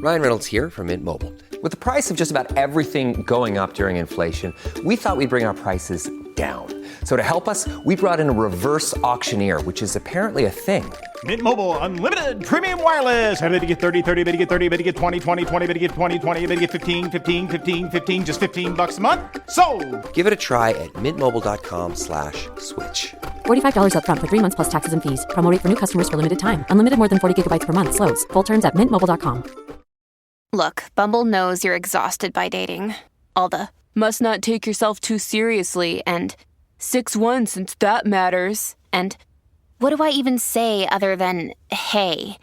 Ryan Reynolds here from Mint Mobile. With the price of just about everything going up during inflation, we thought we'd bring our prices down. So to help us, we brought in a reverse auctioneer, which is apparently a thing. Mint Mobile Unlimited Premium Wireless. How to get 30, 30, bit to get 30, bit to get 20, 20, 20, bit to get 20, 20, bit to get 15, 15, 15, 15, just $15 a month? Sold! Give it a try at mintmobile.com/switch. $45 up front for 3 months plus taxes and fees. Promo rate for new customers for limited time. Unlimited more than 40 gigabytes per month. Slows full terms at mintmobile.com. Look, Bumble knows you're exhausted by dating. All the must not take yourself too seriously and 6'1" since that matters. And what do I even say other than hey?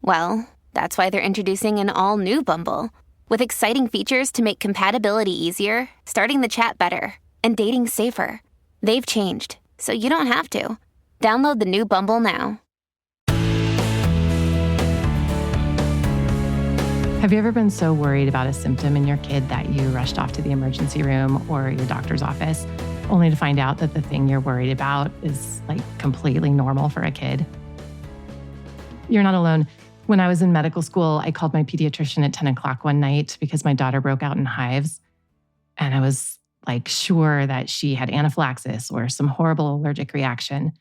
Well, that's why they're introducing an all-new Bumble with exciting features to make compatibility easier, starting the chat better, and dating safer. They've changed, so you don't have to. Download the new Bumble now. Have you ever been so worried about a symptom in your kid that you rushed off to the emergency room or your doctor's office, only to find out that the thing you're worried about is like completely normal for a kid? You're not alone. When I was in medical school, I called my pediatrician at 10 o'clock one night because my daughter broke out in hives. And I was like sure that she had anaphylaxis or some horrible allergic reaction,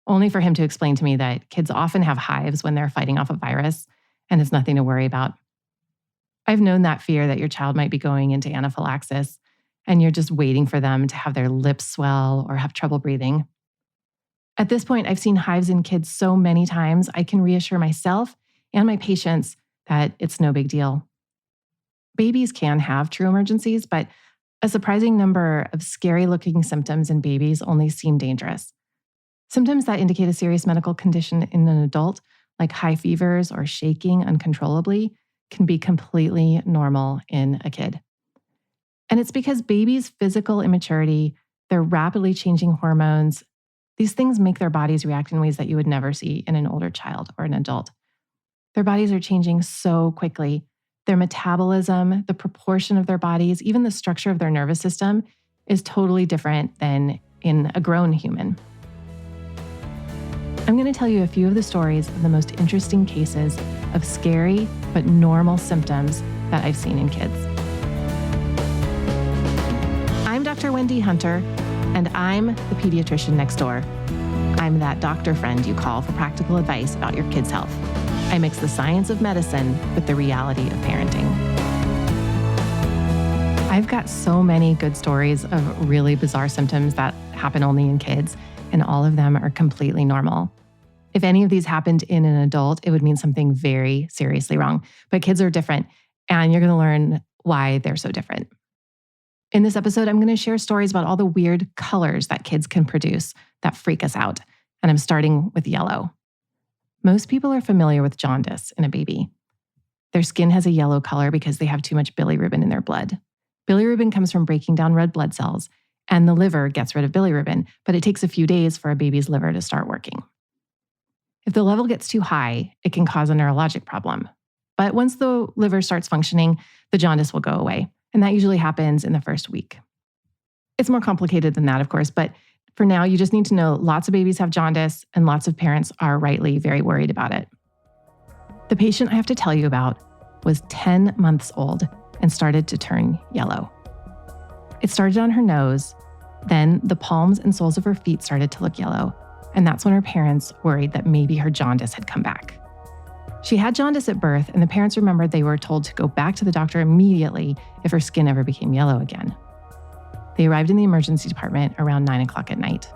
only for him to explain to me that kids often have hives when they're fighting off a virus and it's nothing to worry about. I've known that fear that your child might be going into anaphylaxis and you're just waiting for them to have their lips swell or have trouble breathing. At this point, I've seen hives in kids so many times, I can reassure myself and my patients that it's no big deal. Babies can have true emergencies, but a surprising number of scary-looking symptoms in babies only seem dangerous. Symptoms that indicate a serious medical condition in an adult, like high fevers or shaking uncontrollably, can be completely normal in a kid. And it's because babies' physical immaturity, their rapidly changing hormones, these things make their bodies react in ways that you would never see in an older child or an adult. Their bodies are changing so quickly. Their metabolism, the proportion of their bodies, even the structure of their nervous system is totally different than in a grown human. I'm going to tell you a few of the stories of the most interesting cases of scary but normal symptoms that I've seen in kids. I'm Dr. Wendy Hunter, and I'm the Pediatrician Next Door. I'm that doctor friend you call for practical advice about your kid's health. I mix the science of medicine with the reality of parenting. I've got so many good stories of really bizarre symptoms that happen only in kids, and all of them are completely normal. If any of these happened in an adult, it would mean something very seriously wrong. But kids are different, and you're going to learn why they're so different. In this episode, I'm going to share stories about all the weird colors that kids can produce that freak us out. And I'm starting with yellow. Most people are familiar with jaundice in a baby. Their skin has a yellow color because they have too much bilirubin in their blood. Bilirubin comes from breaking down red blood cells, and the liver gets rid of bilirubin, but it takes a few days for a baby's liver to start working. If the level gets too high, it can cause a neurologic problem. But once the liver starts functioning, the jaundice will go away, and that usually happens in the first week. It's more complicated than that, of course, but for now, you just need to know lots of babies have jaundice, and lots of parents are rightly very worried about it. The patient I have to tell you about was 10 months old and started to turn yellow. It started on her nose, then the palms and soles of her feet started to look yellow, and that's when her parents worried that maybe her jaundice had come back. She had jaundice at birth, and the parents remembered they were told to go back to the doctor immediately if her skin ever became yellow again. They arrived in the emergency department around 9 o'clock at night.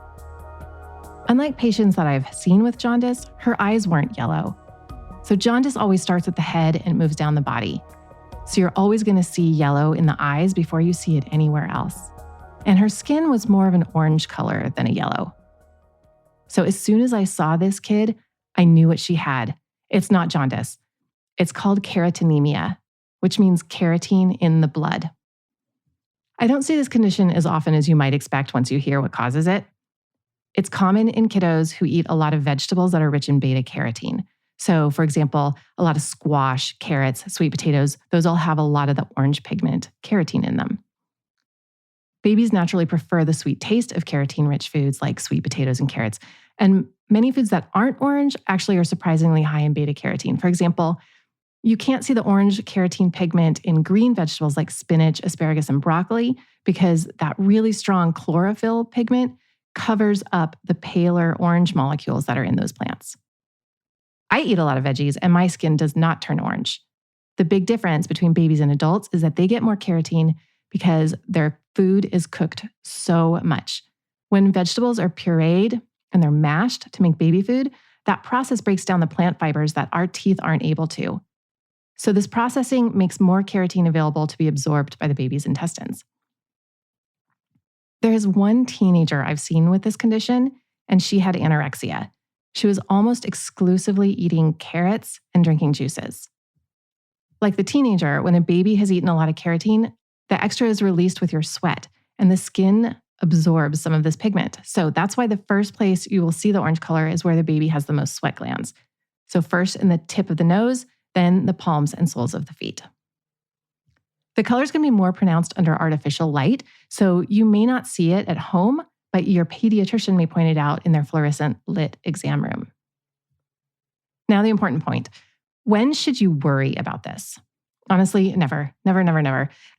Unlike patients that I've seen with jaundice, her eyes weren't yellow. So jaundice always starts at the head and moves down the body. So you're always going to see yellow in the eyes before you see it anywhere else. And her skin was more of an orange color than a yellow. So as soon as I saw this kid, I knew what she had. It's not jaundice. It's called carotenemia, which means carotene in the blood. I don't see this condition as often as you might expect once you hear what causes it. It's common in kiddos who eat a lot of vegetables that are rich in beta-carotene. So, for example, a lot of squash, carrots, sweet potatoes, those all have a lot of the orange pigment, carotene, in them. Babies naturally prefer the sweet taste of carotene-rich foods like sweet potatoes and carrots. And many foods that aren't orange actually are surprisingly high in beta-carotene. For example, You can't see the orange carotene pigment in green vegetables like spinach, asparagus, and broccoli because that really strong chlorophyll pigment covers up the paler orange molecules that are in those plants. I eat a lot of veggies and my skin does not turn orange. The big difference between babies and adults is that they get more carotene because their food is cooked so much. When vegetables are pureed and they're mashed to make baby food, that process breaks down the plant fibers that our teeth aren't able to. So this processing makes more carotene available to be absorbed by the baby's intestines. There is one teenager I've seen with this condition, and she had anorexia. She was almost exclusively eating carrots and drinking juices. Like the teenager, when a baby has eaten a lot of carotene, the extra is released with your sweat, and the skin absorbs some of this pigment. So that's why the first place you will see the orange color is where the baby has the most sweat glands. So first in the tip of the nose, then the palms and soles of the feet. The color is going to be more pronounced under artificial light, so you may not see it at home, but your pediatrician may point it out in their fluorescent lit exam room. Now the important point. When should you worry about this? Honestly, never.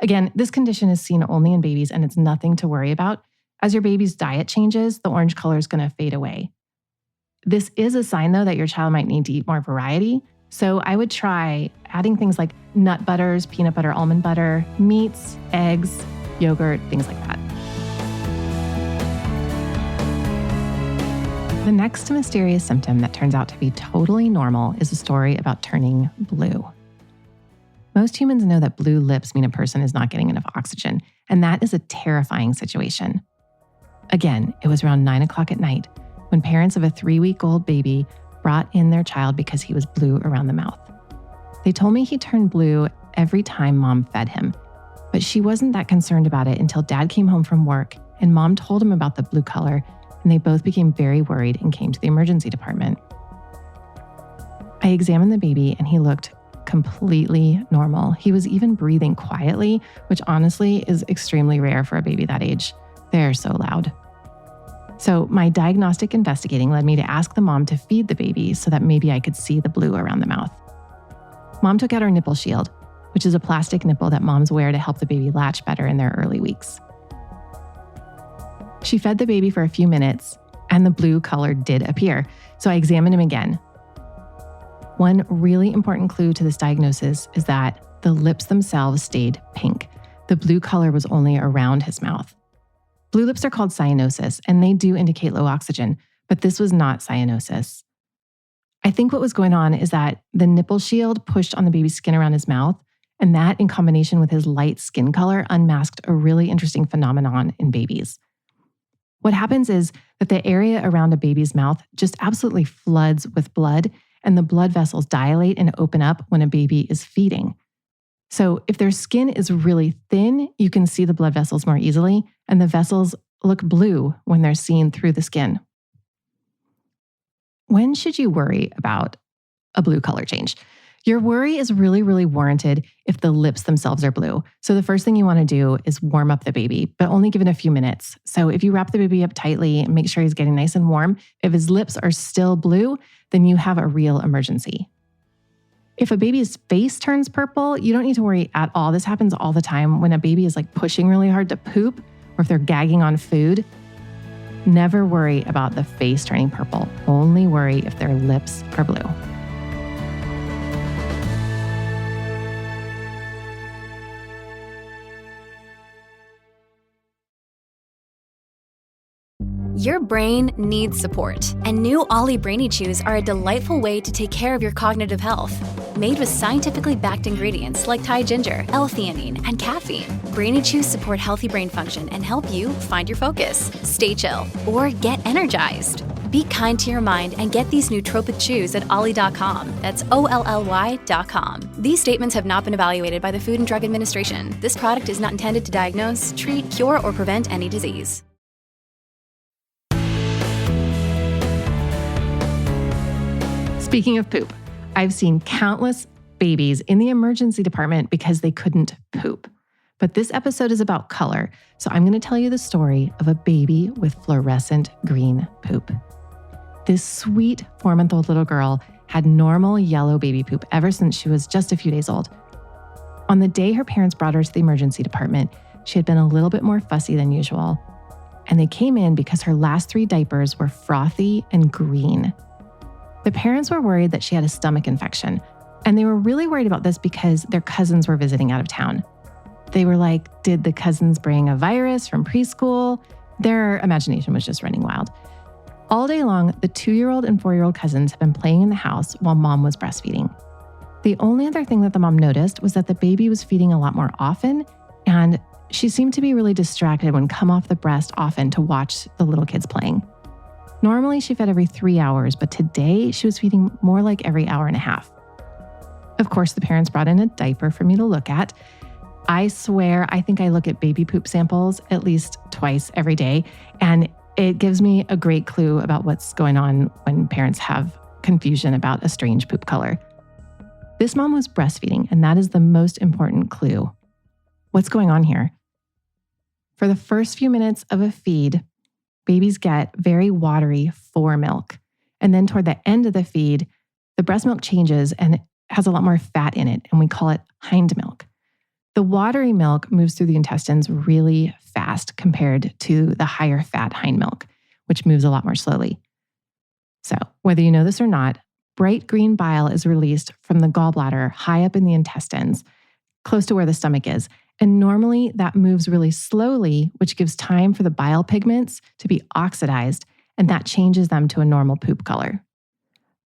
Again, this condition is seen only in babies and it's nothing to worry about. As your baby's diet changes, the orange color is going to fade away. This is a sign, though, that your child might need to eat more variety. So I would try adding things like nut butters, peanut butter, almond butter, meats, eggs, yogurt, things like that. The next mysterious symptom that turns out to be totally normal is a story about turning blue. Most humans know that blue lips mean a person is not getting enough oxygen, and that is a terrifying situation. Again, it was around 9 o'clock at night when parents of a 3-week-old baby brought in their child because he was blue around the mouth. They told me he turned blue every time mom fed him, but she wasn't that concerned about it until dad came home from work and mom told him about the blue color, and they both became very worried and came to the emergency department. I examined the baby and he looked completely normal. He was even breathing quietly, which honestly is extremely rare for a baby that age. They're so loud. So my diagnostic investigating led me to ask the mom to feed the baby so that maybe I could see the blue around the mouth. Mom took out her nipple shield, which is a plastic nipple that moms wear to help the baby latch better in their early weeks. She fed the baby for a few minutes and the blue color did appear, so I examined him again. One really important clue to this diagnosis is that the lips themselves stayed pink. The blue color was only around his mouth. Blue lips are called cyanosis, and they do indicate low oxygen, but this was not cyanosis. I think what was going on is that the nipple shield pushed on the baby's skin around his mouth, and that in combination with his light skin color unmasked a really interesting phenomenon in babies. What happens is that the area around a baby's mouth just absolutely floods with blood, and the blood vessels dilate and open up when a baby is feeding. So if their skin is really thin, you can see the blood vessels more easily, and the vessels look blue when they're seen through the skin. When should you worry about a blue color change? Your worry is really, really warranted if the lips themselves are blue. So the first thing you want to do is warm up the baby, but only give it a few minutes. So if you wrap the baby up tightly and make sure he's getting nice and warm, if his lips are still blue, then you have a real emergency. If a baby's face turns purple, you don't need to worry at all. This happens all the time when a baby is like pushing really hard to poop or if they're gagging on food. Never worry about the face turning purple. Only worry if their lips are blue. Your brain needs support, and new Ollie Brainy Chews are a delightful way to take care of your cognitive health. Made with scientifically backed ingredients like Thai ginger, L-theanine, and caffeine, Brainy Chews support healthy brain function and help you find your focus, stay chill, or get energized. Be kind to your mind and get these nootropic chews at ollie.com. That's OLLY.com. These statements have not been evaluated by the Food and Drug Administration. This product is not intended to diagnose, treat, cure, or prevent any disease. Speaking of poop, I've seen countless babies in the emergency department because they couldn't poop. But this episode is about color, so I'm going to tell you the story of a baby with fluorescent green poop. This sweet 4-month-old little girl had normal yellow baby poop ever since she was just a few days old. On the day her parents brought her to the emergency department, she had been a little bit more fussy than usual. And they came in because her last 3 diapers were frothy and green. The parents were worried that she had a stomach infection, and they were really worried about this because their cousins were visiting out of town. They were like, did the cousins bring a virus from preschool? Their imagination was just running wild. All day long, the 2-year-old and 4-year-old cousins had been playing in the house while mom was breastfeeding. The only other thing that the mom noticed was that the baby was feeding a lot more often, and she seemed to be really distracted when come off the breast often to watch the little kids playing. Normally, she fed every 3 hours, but today she was feeding more like every hour and a half. Of course, the parents brought in a diaper for me to look at. I swear, I think I look at baby poop samples at least twice every day, and it gives me a great clue about what's going on when parents have confusion about a strange poop color. This mom was breastfeeding, and that is the most important clue. What's going on here? For the first few minutes of a feed, babies get very watery fore milk. And then toward the end of the feed, the breast milk changes and it has a lot more fat in it, and we call it hind milk. The watery milk moves through the intestines really fast compared to the higher fat hind milk, which moves a lot more slowly. So, whether you know this or not, bright green bile is released from the gallbladder high up in the intestines, close to where the stomach is. And normally that moves really slowly, which gives time for the bile pigments to be oxidized, and that changes them to a normal poop color.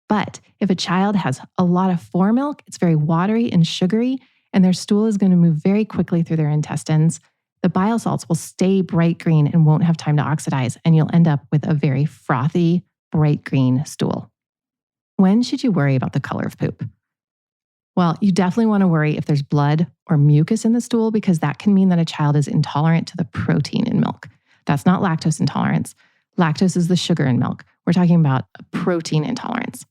But if a child has a lot of fore milk, it's very watery and sugary, and their stool is going to move very quickly through their intestines, the bile salts will stay bright green and won't have time to oxidize, and you'll end up with a very frothy, bright green stool. When should you worry about the color of poop? Well, you definitely want to worry if there's blood or mucus in the stool, because that can mean that a child is intolerant to the protein in milk. That's not lactose intolerance. Lactose is the sugar in milk. We're talking about a protein intolerance.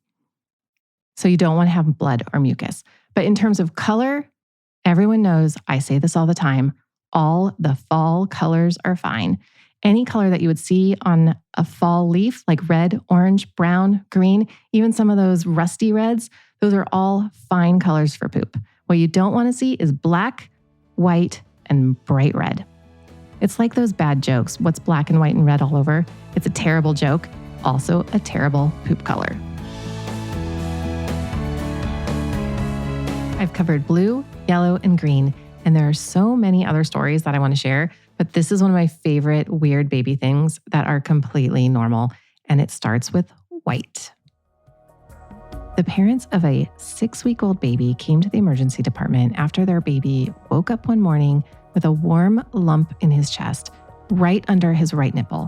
So you don't want to have blood or mucus. But in terms of color, everyone knows, I say this all the time, all the fall colors are fine. Any color that you would see on a fall leaf, like red, orange, brown, green, even some of those rusty reds, those are all fine colors for poop. What you don't want to see is black, white, and bright red. It's like those bad jokes. What's black and white and red all over? It's a terrible joke, also a terrible poop color. I've covered blue, yellow, and green, and there are so many other stories that I want to share, but this is one of my favorite weird baby things that are completely normal, and it starts with white. The parents of a 6-week-old baby came to the emergency department after their baby woke up one morning with a warm lump in his chest, right under his right nipple.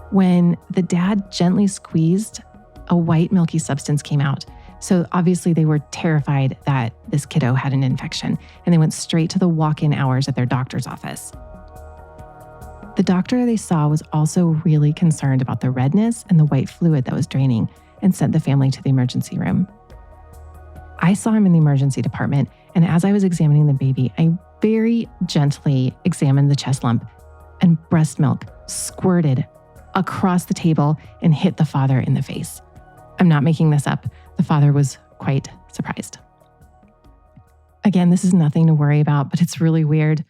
When the dad gently squeezed, a white milky substance came out. So obviously they were terrified that this kiddo had an infection, and they went straight to the walk-in hours at their doctor's office. The doctor they saw was also really concerned about the redness and the white fluid that was draining, and sent the family to the emergency room. I saw him in the emergency department, and as I was examining the baby, I very gently examined the chest lump, and breast milk squirted across the table and hit the father in the face. I'm not making this up. The father was quite surprised. Again, this is nothing to worry about, but it's really weird.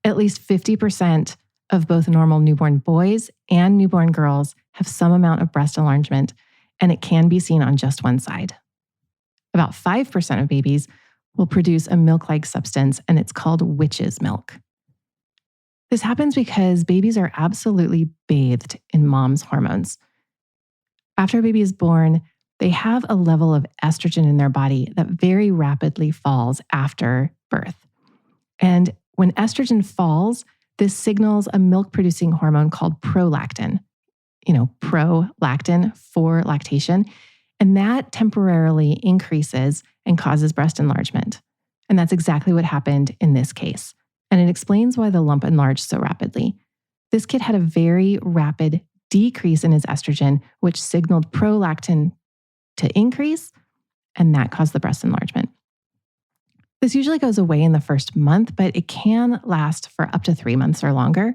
At least 50% of both normal newborn boys and newborn girls have some amount of breast enlargement, and it can be seen on just one side. About 5% of babies will produce a milk-like substance, and it's called witch's milk. This happens because babies are absolutely bathed in mom's hormones. After a baby is born, they have a level of estrogen in their body that very rapidly falls after birth. And when estrogen falls, this signals a milk-producing hormone called prolactin. Prolactin for lactation. And that temporarily increases and causes breast enlargement. And that's exactly what happened in this case. And it explains why the lump enlarged so rapidly. This kid had a very rapid decrease in his estrogen, which signaled prolactin to increase, and that caused the breast enlargement. This usually goes away in the first month, but it can last for up to 3 months or longer.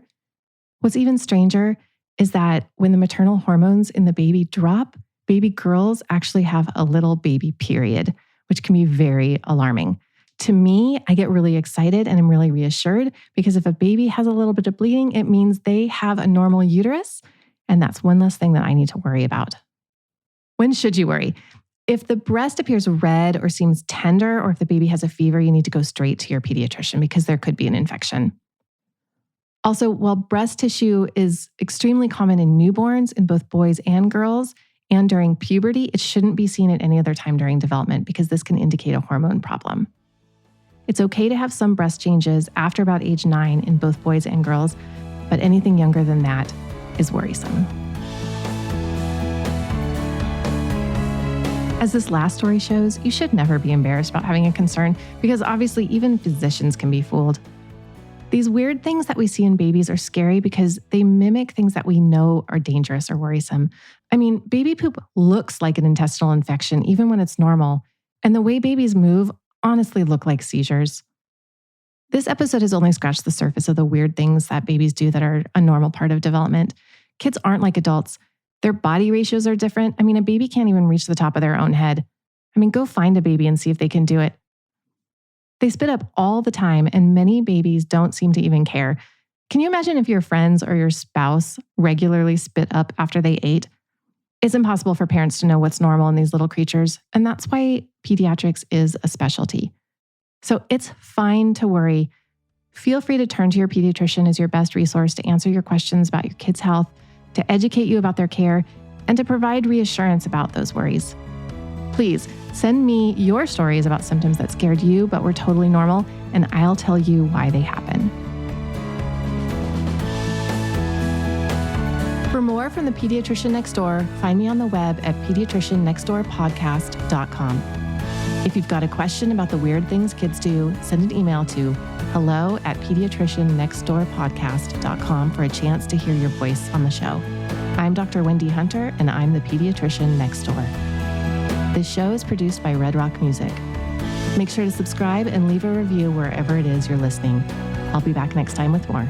What's even stranger is that when the maternal hormones in the baby drop, baby girls actually have a little baby period, which can be very alarming. To me, I get really excited and I'm really reassured because if a baby has a little bit of bleeding, it means they have a normal uterus, and that's one less thing that I need to worry about. When should you worry? If the breast appears red or seems tender, or if the baby has a fever, you need to go straight to your pediatrician because there could be an infection. Also, while breast tissue is extremely common in newborns, in both boys and girls, and during puberty, it shouldn't be seen at any other time during development because this can indicate a hormone problem. It's okay to have some breast changes after about age 9 in both boys and girls, but anything younger than that is worrisome. As this last story shows, you should never be embarrassed about having a concern because obviously even physicians can be fooled. These weird things that we see in babies are scary because they mimic things that we know are dangerous or worrisome. I mean, baby poop looks like an intestinal infection even when it's normal, and the way babies move honestly look like seizures. This episode has only scratched the surface of the weird things that babies do that are a normal part of development. Kids aren't like adults. Their body ratios are different. I mean, a baby can't even reach the top of their own head. I mean, go find a baby and see if they can do it. They spit up all the time, and many babies don't seem to even care. Can you imagine if your friends or your spouse regularly spit up after they ate? It's impossible for parents to know what's normal in these little creatures, and that's why pediatrics is a specialty. So it's fine to worry. Feel free to turn to your pediatrician as your best resource to answer your questions about your kids' health, to educate you about their care, and to provide reassurance about those worries. Please send me your stories about symptoms that scared you but were totally normal, and I'll tell you why they happen. For more from the Pediatrician Next Door, find me on the web at pediatriciannextdoorpodcast.com. If you've got a question about the weird things kids do, send an email to hello@pediatriciannextdoorpodcast.com for a chance to hear your voice on the show. I'm Dr. Wendy Hunter, and I'm the Pediatrician Next Door. This show is produced by Red Rock Music. Make sure to subscribe and leave a review wherever it is you're listening. I'll be back next time with more.